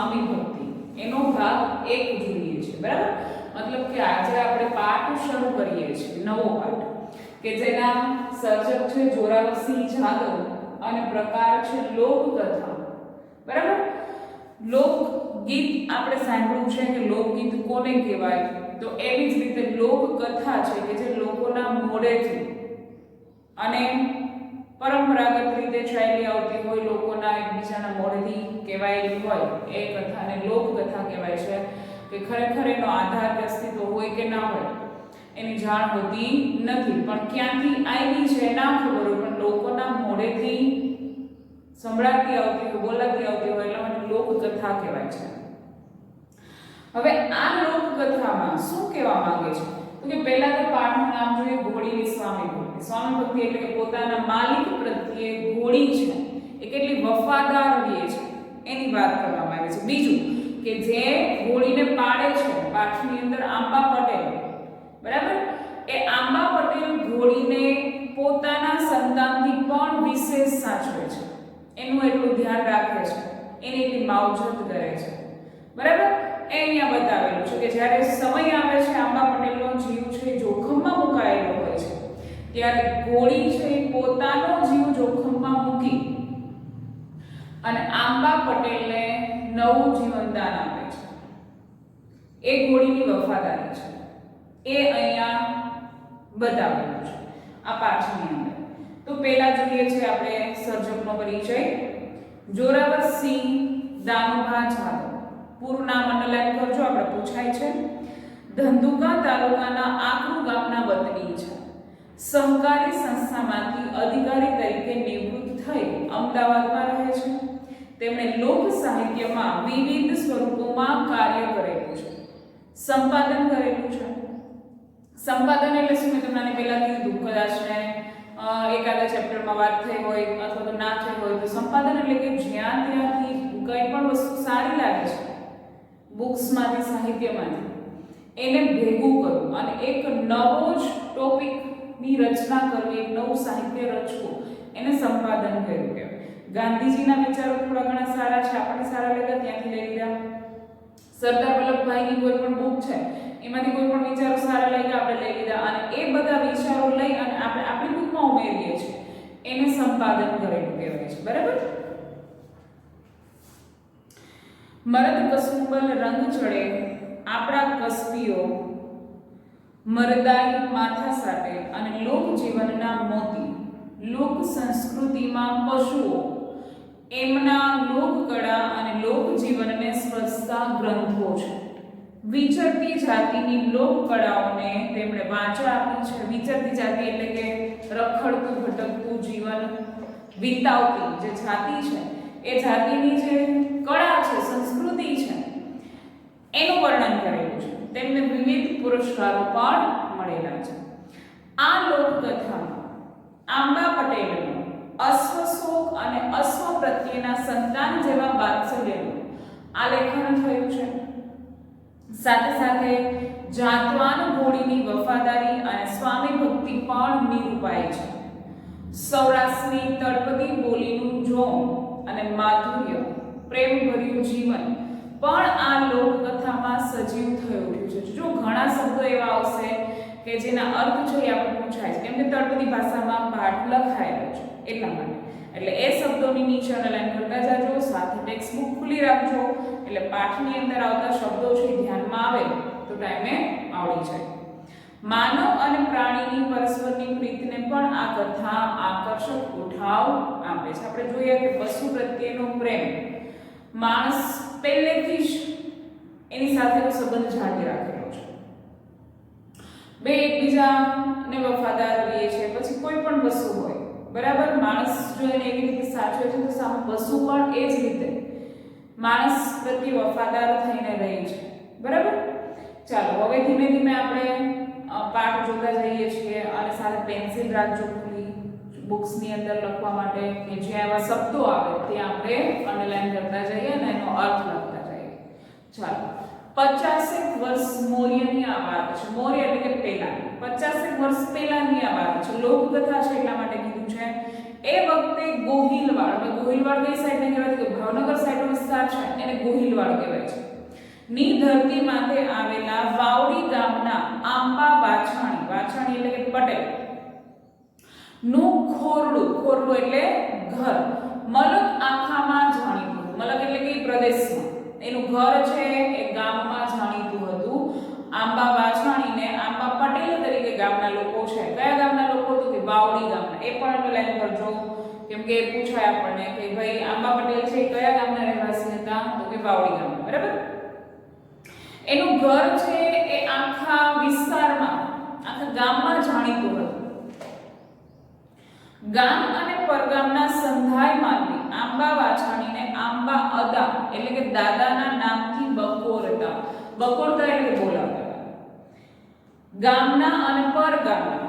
સ્વામી ભક્તિ એનો ભાગ 1 જોઈએ છે, બરાબર। મતલબ કે આજે આપણે પાઠ શરૂ કરીએ છીએ, નવો પાઠ કે જેના સર્જક છે જોરાવરસિંહ જાદવ અને પ્રકાર છે લોકકથા, બરાબર। લોકગીત આપણે સાંભળ્યું છે કે લોકગીત કોને કહેવાય, તો એવી જ રીતે લોકકથા છે કે જે લોકોના મોઢેથી અને પરંપરાગત રીતે ચાલી આવતી હોય, લોકોના એકબીજાના મોઢેથી કહેવાયેલી હોય એ કથાને લોકકથા કહેવાય છે કે ખરેખર એનો આધાર કે અસ્તિત્વ હોય કે ના હોય એની જાણ હોતી નથી, પણ ક્યાંથી આવી છે ના ખબર હોય, પણ લોકોના મોઢેથી સંભળાતી આવતી હોય, બોલાતી આવતી હોય એટલે મને લોકકથા કહેવાય છે। હવે આ લોકકથામાં શું કહેવા માંગે છે તો કે પહેલા તો પાઠનું નામ જોઈએ ઘોડીની સ્વામી ભક્તિ। સ્વામી ભક્તિ એટલે કે પોતાના માલિક પ્રત્યે ઘોડી છે એ કેટલી વફાદાર રહે છે એની વાત કરવામાં આવે છે। બીજું કે જે ઘોડીને પાળે છે, પાઠની અંદર આંબા પટેલ, બરાબર, એ આંબા પટેલ ઘોડીને પોતાના સંતાનથી પણ વિશેષ સાચવે છે, એનું એટલું ધ્યાન રાખે છે, એની એટલી માવજત કરે છે, બરાબર। એ અહીંયા બતાવેલું છે કે જ્યારે સમય આવે છે આંબા પટેલનો જીવ છે જોખમમાં મુકાયેલો હોય છે ત્યારે ઘોડી છે પોતાનો જીવ જોખમમાં મૂકી અને આંબા પટેલને નવું જીવનદાન આપે છે। એ ઘોડીની વફાદારી છે, એ અહીંયા બતાવેલું છે આ પાઠની અંદર। તો પહેલા જોઈએ છે આપણે સર્જકનો પરિચય। જોરાવરસિંહ દાનુભા જાદવ, પૂરું નામ અંડરલાઈન કરજો, આપણે પૂછાય છે। ધંધુકા તાલુકાના આકરુ ગામના વતની છે। સહકારી સંસ્થામાંથી અધિકારી તરીકે નિવૃત્ત થઈ અમદાવાદમાં રહે છે। તેમણે લોક સાહિત્યમાં વિવિધ સ્વરૂપોમાં કાર્ય કરેલું છે, સંપાદન કરેલું છે। સંપાદન એટલે શું, મેં તમને પહેલા કીધું, કદાચ ને એકાદા ચેપ્ટરમાં વાત થઈ હોય અથવા તો ના થઈ હોય તો સંપાદન એટલે કે જ્યાં ત્યાંથી કંઈ પણ વસ્તુ સારી લાગે છે બુક્સમાંથી, સાહિત્યમાંથી, એને ભેગું કરવું અને એક નવો જ ટોપિકની રચના કરવી, એક નવું સાહિત્ય રચવું, એને સંપાદન કર્યું કહેવાય। ગાંધીજીના વિચારો થોડા ઘણા સારા છે, આપણને સારા લાગ્યા ત્યાંથી લઈ લીધા। સરદાર વલ્લભભાઈની કોઈ પણ બુક છે એમાંથી કોઈ પણ વિચારો સારા લાગ્યા આપણે લઈ લીધા અને એ બધા વિચારો લઈ અને આપણે આપણી બુકમાં ઉમેરીએ છીએ, એને સંપાદન કરેલું કહેવાય છે, બરાબર। મરદ કસુંબલ રંગ ચડે આપણા કસબીઓ મરદાઈ માથા સાટે અને લોક જીવનના મોતી, લોક સંસ્કૃતિમાં પશુઓ એમના લોકકળા અને લોક જીવનને સ્પર્શતા ગ્રંથો છે। વિચરતી જાતિની લોકકળાઓને તેમણે વાચા આપી છે। વિચરતી જાતિ એટલે કે રખડતું ભટકતું જીવન વિતાવતી જે જાતિ છે એ જાતિની જે કળા છે, સંસ્કૃતિ છે, એનું વર્ણન કરેલું છે। તેમને વિવિધ પુરસ્કારો પણ મળેલા છે। આ લોકકથામાં આંબા પટેલનો અશ્વશોક અને અશ્વ પ્રત્યેના સંતાન જેવા વાત્સલ્યનું આલેખન થયું છે। સાથે સાથે જાતવાન ઘોડીની વફાદારી અને સ્વામી ભક્તિ પણ નિરૂપાય છે। સૌરાષ્ટ્રની તળપદી બોલીનું જોમ અને માધુર્ય, પ્રેમભર્યું જીવન પણ આ લોકકથામાં સજીવ થઈ ઉઠ્યું છે। જો ઘણા શબ્દો એવા આવશે કે જેના અર્થ છે એ આપણે પૂછાય છે, કેમ કે તળપદી ભાષામાં પાઠ લખાયેલો છે એટલા માટે, એટલે એ શબ્દોની નીચે અંડરલાઈન કરતા જાજો, સાથે ટેક્સ્ટ બુક ખુલ્લી રાખજો એટલે પાઠની અંદર આવતા શબ્દો છે ધ્યાનમાં આવે તો ટાઈમે આવડી જાય। માનવ અને પ્રાણીની પરસ્પરની પ્રીતિને પણ આ કથા આકર્ષક ઉઠાવ આપે છે। આપણે જોઈએ કે પશુ પ્રત્યેનો પ્રેમ માણસ પહેલેથી જ એની સાથેનો સંબંધ જાળવી રાખેલો છે, બે એકબીજાને વફાદાર રહીએ છે। પછી કોઈ પણ પશુ હોય, બરાબર, માણસ જો એને એવી રીતે સાચવે છે તો સામે પશુ પણ એ જ રીતે માણસ પ્રત્યે વફાદાર થઈને રહે છે, બરાબર। ચાલો હવે ધીમે ધીમે આપણે પાઠ જોતા જઈએ છીએ અને સાથે પેન્સિલ રાખજો ખુલ્લી બુક્સની અંદર લખવા માટે કે જ્યાં એવા શબ્દો આવે ત્યાં આપણે અંડરલાઈન કરતા જઈએ અને એનો અર્થ લખતા જઈએ। ચાલો, 50 વર્ષ મૌર્યની આ વાત છે। મૌર્ય એટલે કે પહેલા, 50 વર્ષ પહેલાની આ વાત છે। લોકકથા છે એટલા માટે કીધું છે એ વખતે ગોહિલવાડ, હવે ગોહિલવાડ કઈ સાઈડને કહેવાય કે ભાવનગર સાઈડનો વિસ્તાર છે એને ગોહિલવાડ કહેવાય છે, ની ધરતી માથે આવેલા વાવડી ગામના આંબા વાછાણી, વાછાણી એટલે કે પટેલ નું ખોરડું, ખોરડું એટલે ઘર મલક આખામાં જાણીતું, મલક એટલે કે પ્રદેશમાં એનું ઘર છે એ ગામમાં જાણીતું હતું. આંબા વાછાણીને આંબા પટેલ તરીકે ગામના લોકો છે. કયા ગામના લોકો? તો કે વાવડી ગામના. એ પણ લાઈન કરજો કેમ કે પૂછાય આપણને કે ભાઈ આંબા પટેલ છે કયા ગામના રહેવાસી હતા? તો કે વાવડી ગામના. બરાબર. એનું ઘર છે એ આખા વિસ્તારમાં, આખા ગામમાં જાણીતું હતું. ગામ અને પરગામના સંધાય માનવી આંબા વાછાણીને આંબા અદા એટલે કે દાદાના નામથી બકોરતા, બકોરતા એટલે બોલાવતા. ગામના અને પરગામના,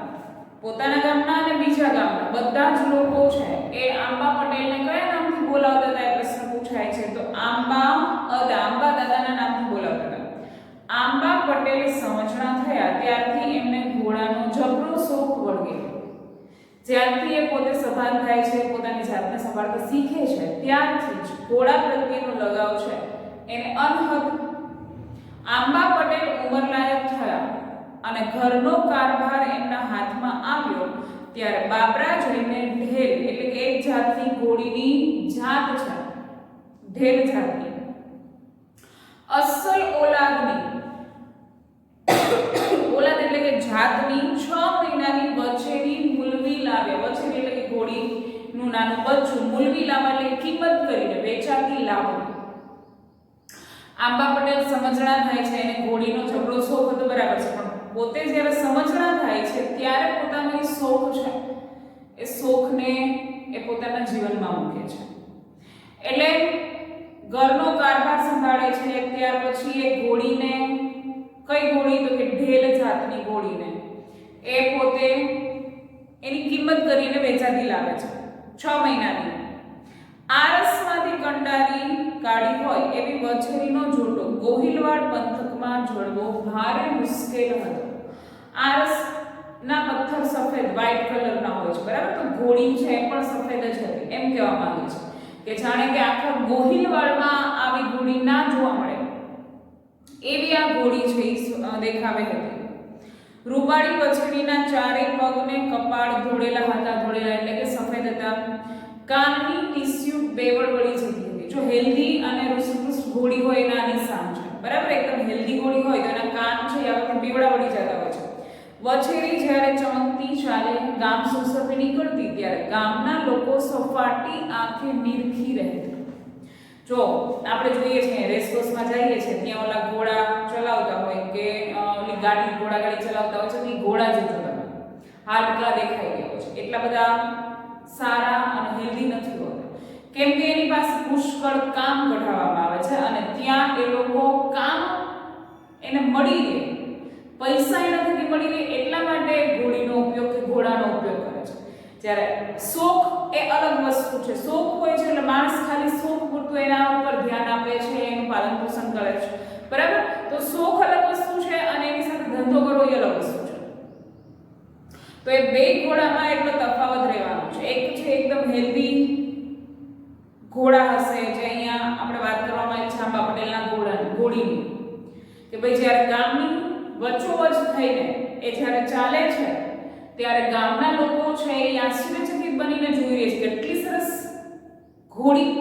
પોતાના ગામના અને બીજા ગામના બધા જ લોકો છે એ આંબા પટેલને કયા નામથી બોલાવતા હતા? એ પ્રશ્ન પૂછાય છે. તો આંબા અદા, આંબા દાદાના નામથી બોલાવતા હતા. આંબા પટેલ સમજણા થયા ત્યારથી એમને ઘોડાનો જબરો શોખ વળગેલો. જ્યારથી એ પોતે સભાન થાય છે, પોતાની જાતને સંભાળતા શીખે છે, ત્યારથી જ ઘોડા પ્રત્યેનો લગાવ છે એને અનહદ. આંબા પટેલ ઉંમરલાયક થયા અને ઘરનો કારભાર એમના હાથમાં આવ્યો ત્યારે બાબરા જઈને ઢેલ એટલે કે એક જાતની ઘોડીની જાત છે, ઢેલ જાતની અસલ ઓલાદની, ઓલાદ એટલે કે જાતની 6 મહિનાની વછેરી મૂલવી લાવ્યા. વછેરી એટલે કે ઘોડીનું નાનું બચ્ચું, મૂલવી લાવવા એટલે કિંમત કરીને વેચાતી લાવવી. આંબા પટેલ સમજણા થાય છે, એને ઘોડીનો જબરો શોખ હતો, બરાબર છે, પણ પોતે જ્યારે સમજણા થાય છે ત્યારે પોતાનો એ શોખ છે એ શોખને એ પોતાના જીવનમાં મૂકે છે. એટલે ઘરનો કારભાર સંભાળે છે. ત્યાર પછી એ ઘોડીને, કઈ ઘોડી? તો કે ઢેલ જાતની ઘોડીને એ પોતે એની કિંમત કરીને વેચાતી લાવે છે 6 મહિનાની. આરસમાંથી કંડારી કાઢી હોય એવી વછેરીનો જોટો ગોહિલવાડ પંથકમાં જળવો ભારે મુશ્કેલ હતો. આરસ ના પથ્થર સફેદ વ્હાઈટ કલરના હોય છે, બરાબર. તો ઘોડી છે એ પણ સફેદ જ હતી એમ કહેવા માંગે છે કે જાણે કે આખા ગોહિલવાડમાં આવી ઘોડી ના જોવા મળે એવી આ ઘોડી છે દેખાવે હતી. રૂપાળી વછેરીના ચારે પગને કપાળ ધોળેલા હતા, ધોળેલા એટલે કે સફેદ હતા. કાનની ટીસ્યુ બેવડ વળી જતી હતી. જો હેલ્ધી અને રૂસપુષ્ટ ઘોડી હોય એના નિશાન છે, બરાબર. એકદમ હેલ્ધી ઘોડી હોય તો એના કાન છે આ વખતે બેવડા વળી જતા હોય છે. વછેરી જ્યારે ચમકતી ચાલે ગામ સુસપે નીકળતી ત્યારે ગામના લોકો સપાટી આંખે નિરખી રહેતા. જો આપણે જોઈએ છીએ રેસકોર્સમાં જઈએ છીએ ત્યાં ઓલા ઘોડા ચલાવતા હોય કે ઓલી ગાડી, ઘોડા ગાડી ચલાવતા હોય છે તો એ ઘોડા જ જોતા હોય. હાડકા દેખાઈ ગયા છે, એટલા બધા સારા અને હેલ્ધી નથી હોતા કેમ કે એની પાસે પુષ્કળ કામ કઢાવવામાં આવે છે અને ત્યાં એ લોકો કામ એને મળી રહે, પૈસા એનાથી મળી રહે એટલા માટે ઘોડીનો ઉપયોગ કે ઘોડાનો ઉપયોગ કરે છે. જ્યારે શોખ એ અલગ વસ્તુ છે. શોખ હોય છે એટલે માણસ ખાલી શોખ પૂરતું એના ઉપર ધ્યાન આપે છે, એનું પાલન પોષણ કરે છે, બરાબર. તો શોખ અલગ વસ્તુ છે અને એની સાથે ધંધો કરવો એ અલગ વસ્તુ છે. તો એ બે ઘોડામાં એટલો તફાવત રહેવાનો છે. એક છે એકદમ હેલ્ધી ઘોડા હશે જે અહીંયા આપણે વાત કરવામાં આવી છે આંબા પટેલના ઘોડીની કે ભાઈ જ્યારે ગામની વચ્ચોવચ થઈને એ જ્યારે ચાલે છે ત્યારે ગામના લોકો છે એ આશ્ચર્યચકિત બનીને જોઈ રહે છે કેટલી સરસ ઘોડી.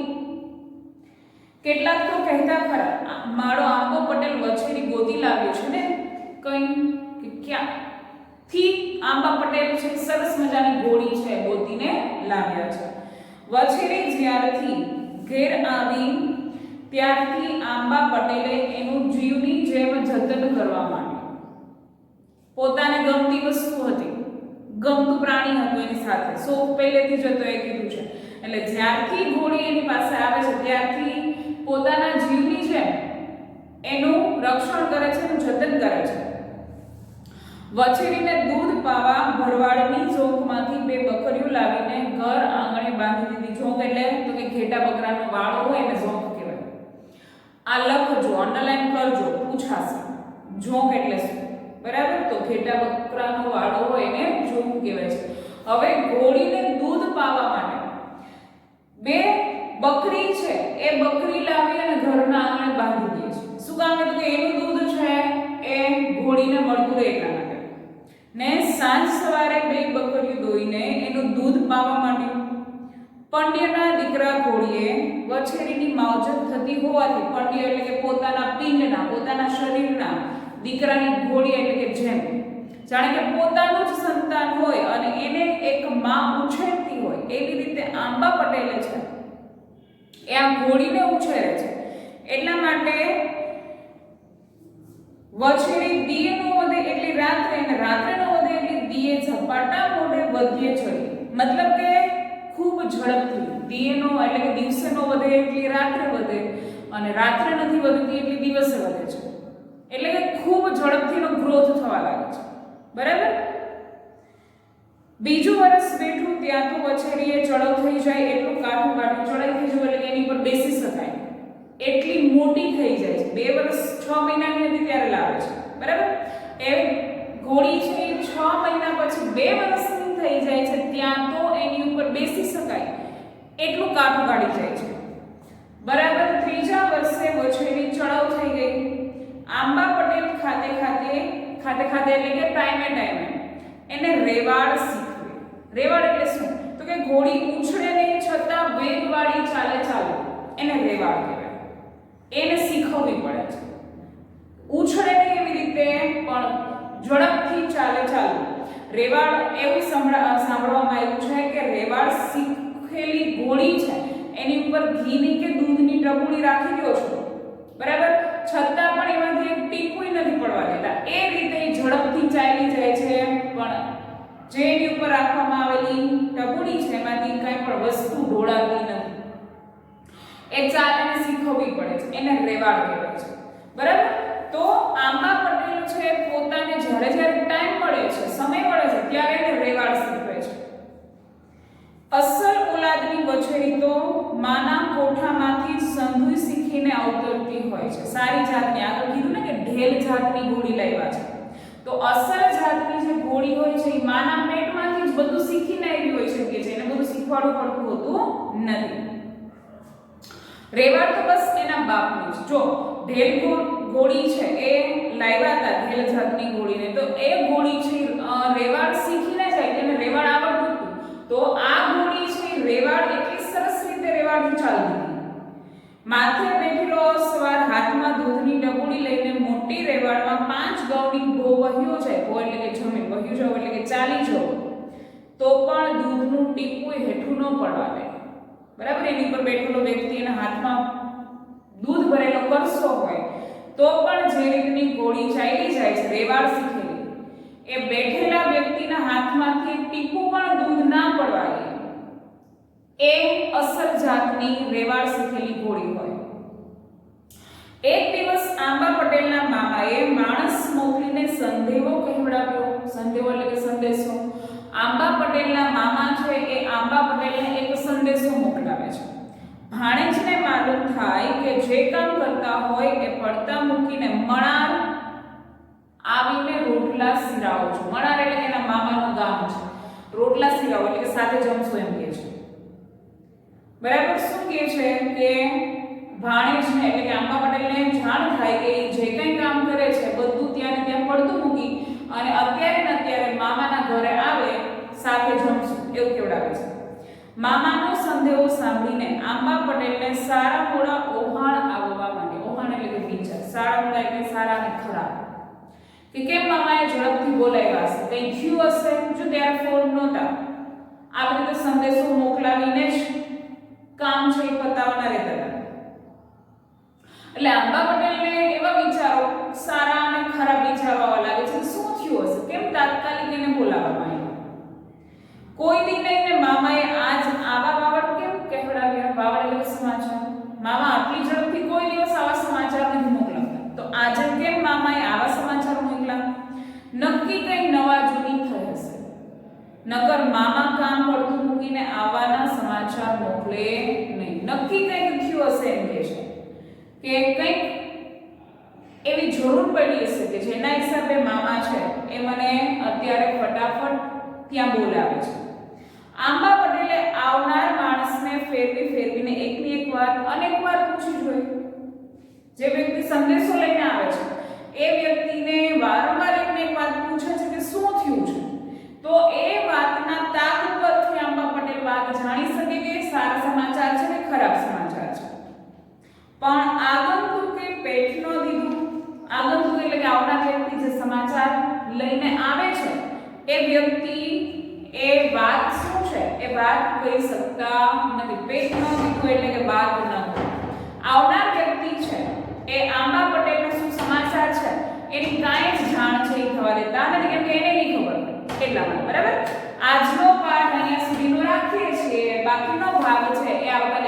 કેટલાક તો કહેતા ખરા મારો આંબો પટેલ વછેરી ગોતી લાવ્યો છે ને કઈ કે ક્યાં થી આંબા પટેલ છે સરસ મજાની ઘોડી છે ગોતીને લાવ્યા છે. વછેરી જ્યારથી ઘેર આવી ત્યારથી આંબા પટેલે એનું જીવની જેમ જતન કરવા માંડ્યું. પોતાને ગમતી વસ્તુ હતી, ગમતું પ્રાણી હતું એની સાથે, શોખ પહેલેથી જ હતો એ કીધું છે. એટલે જ્યારથી ઘોડી એની પાસે આવે છે ત્યારથી પોતાના જીવની જેમ એનું રક્ષણ કરે છે, એનું જતન કરે છે. વછેરીને દૂધ પાવા ભરવાડની ઝોંકમાંથી 2 બકરીઓ લાવીને ઘર આંગણે બાંધી દીધી. ઝોંક એટલે તો કે ઘેટા બકરાનો વાળો હોય એને ઝોંક કહેવાય. આ લખજો, અંડરલાઈન કરજો, પૂછાશે. ઝોંક એટલે શું, બરાબર. તો ઘેટા બકરાનો વાળો હોય એને ઝોંક કહેવાય છે. હવે ઘોડીને દૂધ પાવા માટે બે બકરી છે એ બકરી લાવી અને ઘરના આંગણે બાંધી દે છે. શું કામ? એટલે કે એનું દૂધ છે એ ઘોડીને મળતું રહે એટલા માટે. ને સાંજ સવારે બે બકરીઓ દોઈને એનું દૂધ પાવા માંડ્યું. પંડ્યના દીકરા ઘોડીએ વછેરીની માવજત થતી હોવાથી, પંડ્ય એટલે કે પોતાના પિંડના, પોતાના શરીરના દીકરાની ઘોડી એટલે કે જેમ જાણે કે પોતાનું જ સંતાન હોય અને એને એક માં ઉછેરતી હોય એવી રીતે આંબા પટેલે છે એ આ ઘોડીને ઉછેરે છે. એટલા માટે વછેરી દીએ નો વધે એટલી રાત્રે અને રાત્રે નો વધે એટલી દીએ ઝપાટા મોઢે વધ્યે ચડી. મતલબ કે ખૂબ ઝડપથી દીએનો એટલે કે દિવસે નો વધે એટલી રાત્રે વધે અને રાત્રે નથી વધતી એટલી દિવસે વધે છે. એટલે કે ખૂબ ઝડપથી એનો ગ્રોથ થવા લાગે છે. બરાબર. બીજું વર્ષ બેઠું ત્યાં તો વછેરીએ ચડવ થઈ જાય એટલું કાઠું કાઠું ચડાઈ થઈ જાય એટલે એની પર બેસી શકાય એટલી મોટી થઈ જાય છે. 2 વર્ષ 6 મહિનાની હતી ત્યારે લાવે છે. બરાબર. એ ઘોડી છે એ 6 મહિના પછી 2 વર્ષની થઈ જાય છે ત્યાં તો એની ઉપર બેસી શકાય એટલું કાઠું કાઢી જાય છે. બરાબર. ત્રીજા વર્ષે વછેરી ચડવ થઈ ગઈ. આંબા પટેલ ખાતે ખાતે એટલે કે ટાઈમે એને રેવાડ શીખવે. રેવાડ એટલે શું? તો કે ઘોડી ઉછળે નહીં છતાં વેગવાળી ચાલે એને રેવાડ કહેવાય. એને શીખવવી પડે છે. ઉછળે નહીં એવી રીતે પણ ઝડપથી ચાલે રેવાડ. એવું સાંભળવામાં આવ્યું છે કે રેવાડ શીખેલી ઘોડી છે એની ઉપર ઘીની કે દૂધની ટપુડી રાખી દો છો, બરાબર, છતાં પણ એમાંથી એક ટીપુય નથી પડવા દેતા. એ રીતે ઝડપથી ચાલી જાય છે પણ જે એની ઉપર રાખવામાં આવેલી ટપુડી છે એમાંથી કંઈ પણ વસ્તુ ઢોળાતી નથી. એ ચાલને શીખવવી પડે છે. એને રેવાડ કહેવાય છે. બરાબર. તો આંબા પટેલ છે પોતાને જ્યારે ટાઈમ મળે છે, સમય મળે છે ત્યારે એને રેવાડ શીખવે છે. અસલ ઓલાદની વછેરી તો માના કોઠામાંથી જ સંધુય શીખીને અવતરતી હોય છે. સારી જાતની, આગળ કીધું ને કે ઢેલ જાતની ઘોડી લાવ્યા છે, તો અસલ જાતની જે ઘોડી હોય છે એ માના પેટમાંથી જ બધું શીખીને આવી હોય છે કે એને બધું શીખવાડવું પડતું હોતું નથી. રેવાડ તો બસ એના બાપની જ. જો ઢેલ ઘોડી છે એ લાવ્યા હતા ઢેલ જાતની ઘોડીને, તો એ ઘોડી છે રેવાડ શીખીને જાય એને રેવાડ આવડતું હતું. તો આ ઘોડી છે રેવાડ એટલી સરસ રીતે રેવાડથી ચાલતી હતી. માથે બેઠેલો સવાર હાથમાં દૂધની ડબુડી લઈને મોટી રેવાડમાં 5 ગૌની ભો વહ્યો જાય. ભો એટલે કે જમીન, વહ્યું જાવ એટલે કે ચાલી જાવ, તો પણ દૂધનું ટીપું હેઠું ન પડવા દે. બરાબર. એની પર બેઠેલો વ્યક્તિ એના હાથમાં દૂધ ભરેલો કરસો હોય તો પણ જે રીતની ઘોડી ચાલી જાય છે રેવાડ શીખેલી, એ બેઠેલા વ્યક્તિના હાથમાંથી ટીપું પણ દૂધ ના પડવા દે એ અસલ જાતની રેવાડ શીખેલી ઘોડી હોય. એક દિવસ આંબા પટેલના મામાએ માણસ મોકલીને સંદેવો કહેવડાવ્યો. સંદેવો એટલે કે સંદેશો. આંબા પટેલના મામા છે એ આંબા પટેલને એક સંદેશો મોકલાવે છે. ભાણેજને માલુમ થાય કે જે કામ કરતા હોય એ પડતા મૂકીને મણાર આવીને રોટલા સિરાવો છો. મણાર એટલે એના મામાનું ગામ છે. રોટલા સિરાવો એટલે કે સાથે જમશો એમ કહે છે. બરાબર. શું કહે છે કે ભાણેજને એટલે કે આંબા પટેલને જાણ થાય કે જે કંઈ કામ કરે છે બધું ત્યાં પડતું મૂકી અને અત્યારે ને અત્યારે મામાના ઘરે આવે સાથે જમશું એવું કેવડાવે છે. મામાનો સંદેહો સાંભળીને આંબા પટેલને સારા મોડા ઓહાણ આવવા માંડે. ઓહાણ એટલે કે વિચાર. સારા મોડા એટલે સારા અને ખરાબ. કે કેમ મામાએ ઝડપથી બોલાવ્યા હશે, કંઈ થયું હશે. જો ત્યારે ફોન નહોતા, આવી રીતે સંદેશો મોકલાવીને જ કામ છે એ પતાવવાના રહેતા હતા. એટલે આંબા પટેલને એવા વિચારો, સારા અને ખરાબ વિચારો આવવા લાગે છે. શું થયું હશે, કેમ તાત્કાલિક એને બોલાવવામાં આવ્યો. કોઈ દી નહીં મામાએ આજ આવા વાવડ કેમ કહેવડાવ્યા. વાવડ એટલે સમાચાર. મામા આટલી ઝડપથી કોઈ દિવસ આવા સમાચાર નથી મોકલાવતા, તો આજે કેમ મામાએ આવા સમાચાર મોકલા. નક્કી કઈ નવા જૂની થઈ હશે, નકર મામા કામ પડતું મૂકીને આવવાના સમાચાર મોકલે નહીં. નક્કી કંઈક થયું હશે એમ કહે છે કે કંઈક એવી જરૂર પડી હશે કે જેના હિસાબે મામા છે એ મને અત્યારે ફટાફટ ત્યાં બોલાવે છે. આંબા પટેલે આવનાર માણસને ફેરવીને એકની એક વાત અનેક વાર પૂછવી જોઈએ. જે વ્યક્તિ સંદેશો લઈને આવે છે એ વ્યક્તિને વારંવાર એકને એક વાત પૂછે છે કે શું થયું છે, તો એ વાતના તાગ ઉપરથી અંબા પટેલ વાત જાણી શકે કે સારા સમાચાર છે કે ખરાબ સમાચાર છે. પણ આગંતુકે પેટનો દીધું, આગંતુક એટલે કે આવનાર વ્યક્તિ જે સમાચાર લઈને આવે છે એ વ્યક્તિ એ વાત શું છે એ વાત કહી શકતા નથી. પેટનો દીધું એટલે કે વાત ન હોય. આવનાર વ્યક્તિ છે એ આંબા પટેલનો શું સમાચાર છે એની કાંઈ જ જાણ છે એ થવા દેતા નથી, કેમ કે એને નહીં ખબર એટલા માટે. બરાબર, આજનો પાઠ અહીંયા સુધીનો રાખીએ છીએ. બાકીનો ભાગ છે એ આવતા